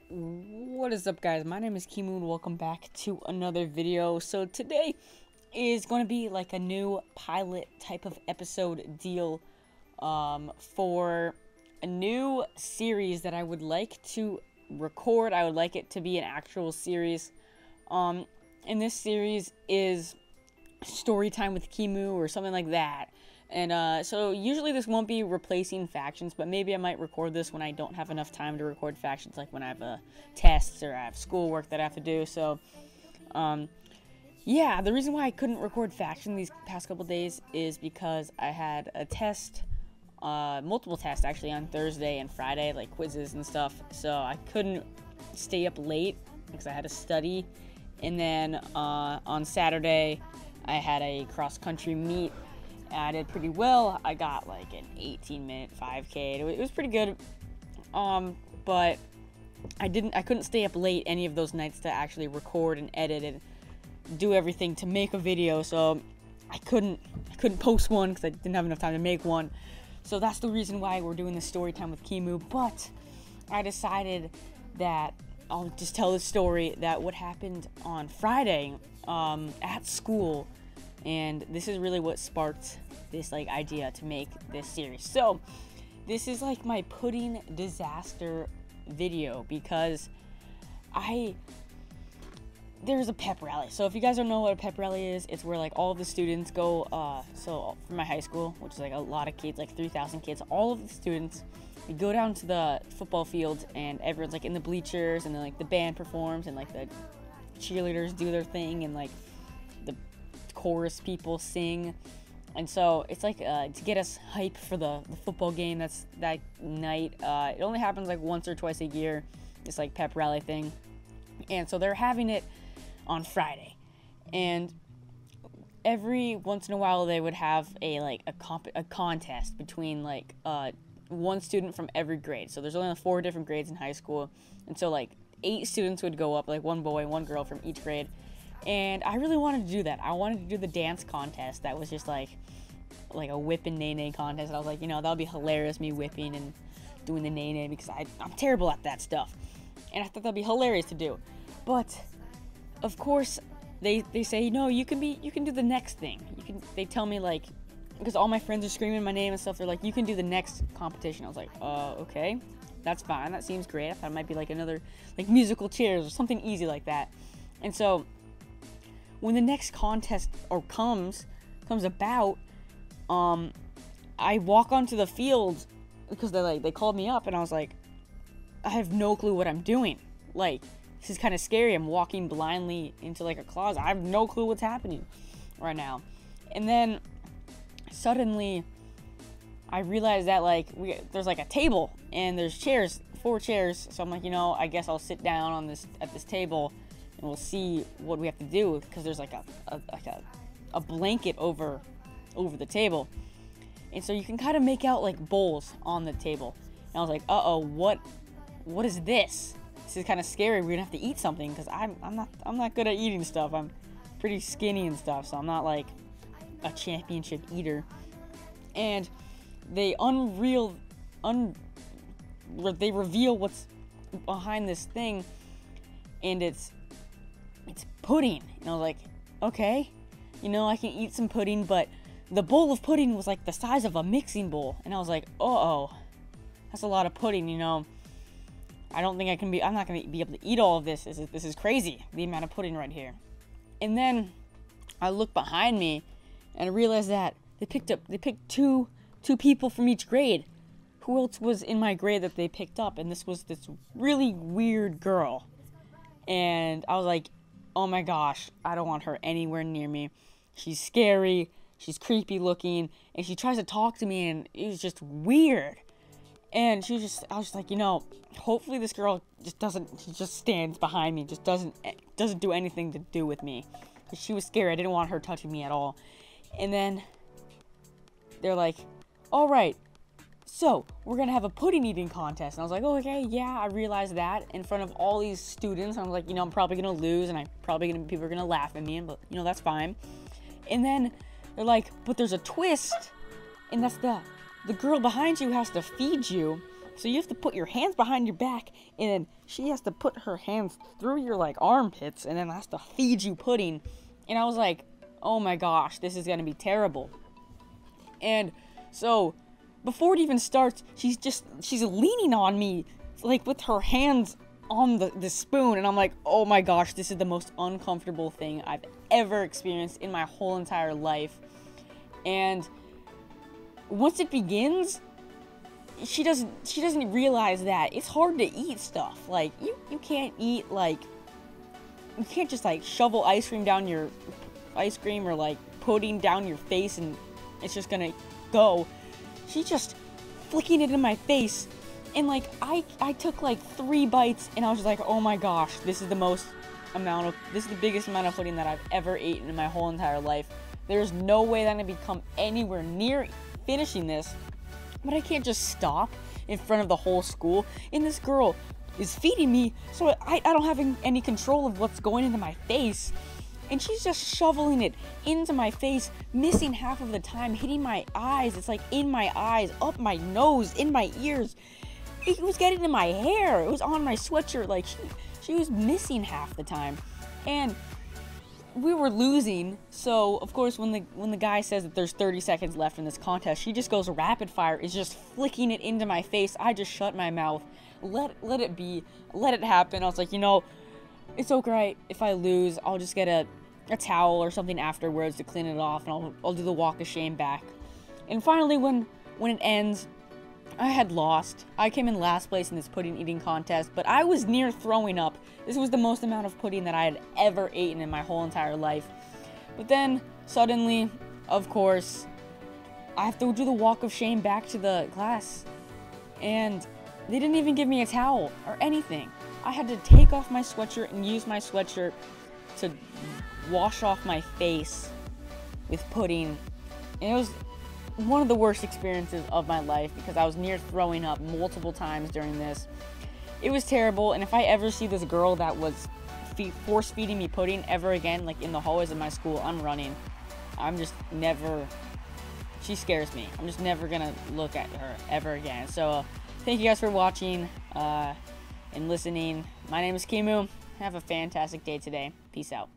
What is up, guys? My name is Kemu and welcome back to another video. So today is going to be like a new pilot type of episode deal for a new series that I would like to record. I would like it to be an actual series. And this series is story time with Kemu or something like that. And so usually this won't be replacing factions, but maybe I might record this when I don't have enough time to record factions, like when I have tests or I have schoolwork that I have to do. So, yeah, the reason why I couldn't record faction these past couple days is because I had a test, multiple tests actually on Thursday and Friday, like quizzes and stuff. So I couldn't stay up late because I had to study. And then on Saturday, I had a cross-country meet. I did pretty well. I got like an 18-minute 5K. It was pretty good. But I couldn't stay up late any of those nights to actually record and edit and do everything to make a video. So I couldn't post one because I didn't have enough time to make one. So that's the reason why we're doing this story time with Kemu. But I decided that I'll just tell the story that what happened on Friday at school. And this is really what sparked this idea to make this series. So this is like my pudding disaster video because there's a pep rally. So if you guys don't know what a pep rally is, it's where all of the students go, so from my high school, which is a lot of kids, 3,000 kids, all of the students, we go down to the football field and everyone's in the bleachers, and then the band performs and the cheerleaders do their thing, and the chorus people sing. And so it's to get us hype for the football game that's that night. It only happens once or twice a year, this pep rally thing. And so they're having it on Friday, and every once in a while they would have a contest between one student from every grade. So there's only 4 different grades in high school, and so 8 students would go up, one boy, one girl from each grade. And I really wanted to do that. I wanted to do the dance contest that was just like a whip and nay-nay contest. And I was like, that would be hilarious, me whipping and doing the nay-nay, because I'm terrible at that stuff. And I thought that'd be hilarious to do. But of course they say, no, you can do the next thing. They tell me because all my friends are screaming my name and stuff, they're like, you can do the next competition. I was like, okay, that's fine. That seems great. I thought it might be another musical chairs or something easy like that. And so when the next contest comes about, I walk onto the field because they called me up, and I was like, I have no clue what I'm doing. This is kind of scary. I'm walking blindly into a closet. I have no clue what's happening right now. And then suddenly I realized that there's a table and there's chairs, 4 chairs. So I'm like, I guess I'll sit down at this table, and we'll see what we have to do, because there's a blanket over the table. And so you can kind of make out bowls on the table. And I was like, uh-oh, what is this? This is kind of scary. We're gonna have to eat something, because I'm not good at eating stuff. I'm pretty skinny and stuff, so I'm not a championship eater. And they reveal what's behind this thing, and it's pudding. And I was like, okay, I can eat some pudding, but the bowl of pudding was the size of a mixing bowl. And I was like, uh-oh, that's a lot of pudding. I don't think I'm not going to be able to eat all of this. This is crazy, the amount of pudding right here. And then I look behind me and I realized that they picked two people from each grade. Who else was in my grade that they picked up? And this was this really weird girl. And I was like, oh my gosh, I don't want her anywhere near me. She's scary, she's creepy looking, and she tries to talk to me, and it was just weird. And I was just like, hopefully this girl just stands behind me, just doesn't do anything to do with me. Because she was scary. I didn't want her touching me at all. And then they're like, all right, so we're going to have a pudding eating contest. And I was like, oh, okay, yeah, I realized that in front of all these students. I was like, I'm probably going to lose, and people are going to laugh at me, but, that's fine. And then they're like, but there's a twist, and that's the girl behind you has to feed you, So you have to put your hands behind your back, and then she has to put her hands through your like armpits, and then has to feed you pudding. And I was like, oh my gosh, this is gonna be terrible. And so before it even starts, she's leaning on me, like with her hands on the spoon, and I'm like, oh my gosh, this is the most uncomfortable thing I've ever experienced in my whole entire life. And once it begins, she doesn't realize that it's hard to eat stuff. Like, you can't eat, like, you can't just like shovel ice cream or like pudding down your face and it's just gonna go. She's just flicking it in my face, and like I took like 3 bites, and I was just like, oh my gosh, this is the biggest amount of pudding that I've ever eaten in my whole entire life. There's no way that I'm gonna become anywhere near finishing this, but I can't just stop in front of the whole school. And this girl is feeding me, so I don't have any control of what's going into my face. And she's just shoveling it into my face, missing half of the time, hitting my eyes. It's like in my eyes, up my nose, in my ears. It was getting in my hair. It was on my sweatshirt. Like, she was missing half the time. And we were losing, so of course when the guy says that there's 30 seconds left in this contest, she just goes rapid fire, is just flicking it into my face. I just shut my mouth, let it be, let it happen. I was like, you know, it's okay if I lose. I'll just get a towel or something afterwards to clean it off, and I'll do the walk of shame back. And finally, when it ends, I had lost. I came in last place in this pudding eating contest, but I was near throwing up. This was the most amount of pudding that I had ever eaten in my whole entire life. But then, suddenly, of course, I have to do the walk of shame back to the class. And they didn't even give me a towel or anything. I had to take off my sweatshirt and use my sweatshirt to wash off my face with pudding. And it was one of the worst experiences of my life because I was near throwing up multiple times during this. It was terrible, and if I ever see this girl that was force feeding me pudding ever again, like in the hallways of my school, I'm running. I'm just never, she scares me. I'm just never gonna look at her ever again. So thank you guys for watching and listening. My name is Kemu. Have a fantastic day today. Peace out.